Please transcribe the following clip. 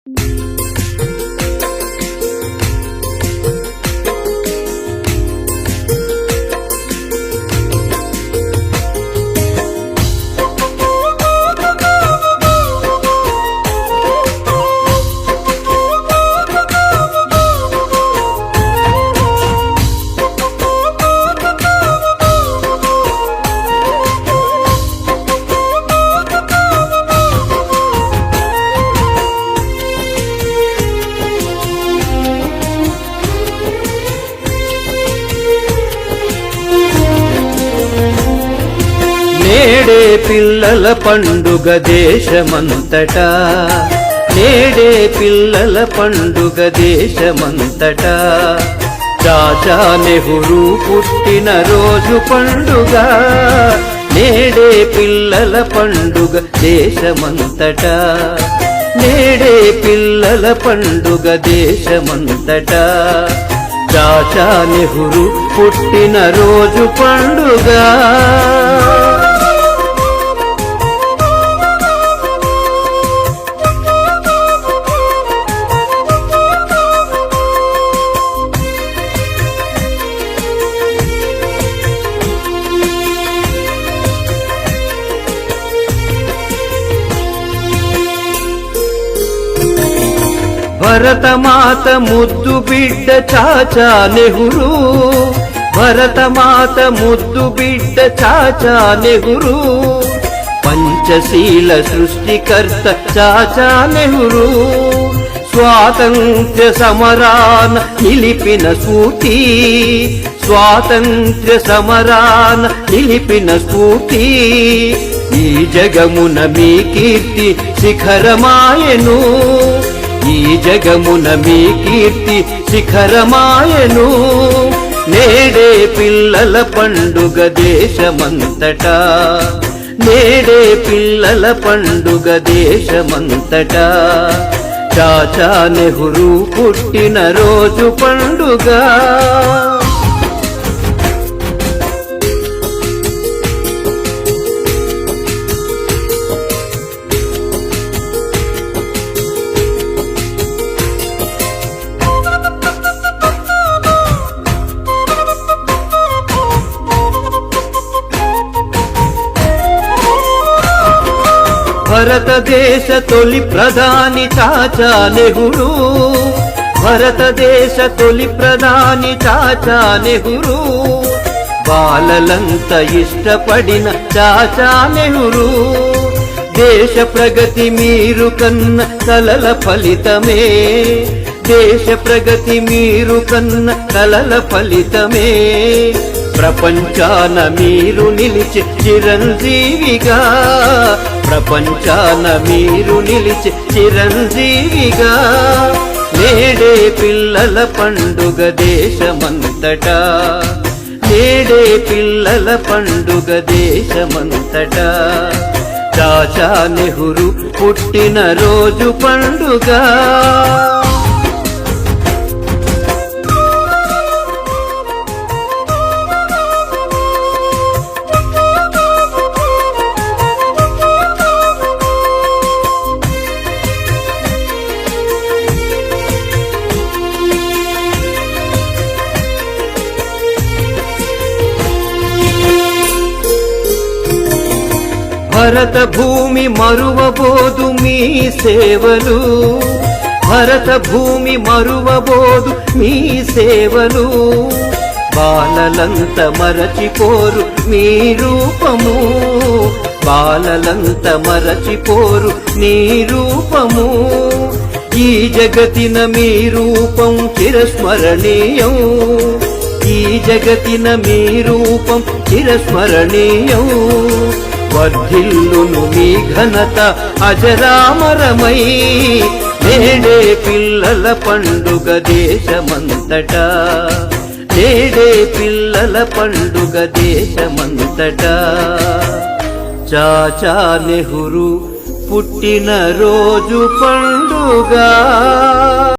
నేడే పిల్లల పండుగ దేశమంతటా, నేడే పిల్లల పండుగ దేశమంతటా. చాచా నెహ్రూ పుట్టిన రోజు పండుగ, నేడే పిల్లల పండుగ దేశమంతటా, నేడే పిల్లల పండుగ దేశమంతటా. చాచా నెహ్రూ పుట్టిన రోజు పండుగ. భరతమాత ముద్దు బిడ్డ చాచా నెహ్రూ, భరతమాత ముద్దు బిడ్డ చాచా నెహ్రూ. పంచశీల సృష్టికర్త చాచా నెహ్రూ, స్వాతంత్ర్య సమరాన నిలిపిన స్ఫూర్తి, స్వాతంత్ర్య సమరాన నిలిపిన స్ఫూర్తి. ఈ జగమున మీ కీర్తి శిఖరమాయను, ఈ జగమున మీ కీర్తి శిఖరమాయను. నేడే పిల్లల పండుగ దేశమంతటా, నేడే పిల్లల పండుగ దేశమంతటా. చాచా నెహ్రూ పుట్టిన రోజు పండుగ. భారతదేశ తొలి ప్రధాని చాచా నెహ్రూ, భారతదేశ తొలి ప్రధాని చాచా నెహ్రూ. బాలలంతా ఇష్టపడిన చాచా నెహ్రూ, దేశ ప్రగతి మీరు కన్న కలల ఫలితమే, దేశ ప్రగతి మీరు కన్న కలల ఫలితమే. ప్రపంచాన మీరు నిలిచి చిరంజీవిగా, ప్రపంచాన మీరు నిలిచి చిరంజీవిగా. నేడే పిల్లల పండుగ దేశమంతటా, నేడే పిల్లల పండుగ దేశమంతటా. చాచా నెహ్రూ పుట్టిన రోజు పండుగ. భరత భూమి మరువబోదు మీ సేవలు, భరత భూమి మరువబోదు మీ సేవలు. బాలలంత మరచిపోరు మీ రూపము, బాలలంత మరచిపోరు నీ రూపము. ఈ జగతిన మీ రూపం చిరస్మరణీయం, ఈ జగతిన మీ రూపం చిరస్మరణీయం. వర్ధిల్లును మీ ఘనత అజరామరమై, నేడే పిల్లల పండుగ దేశమంతటా, నేడే పిల్లల పండుగ దేశమంతటా. చాచా నెహ్రూ పుట్టిన రోజు పండుగ.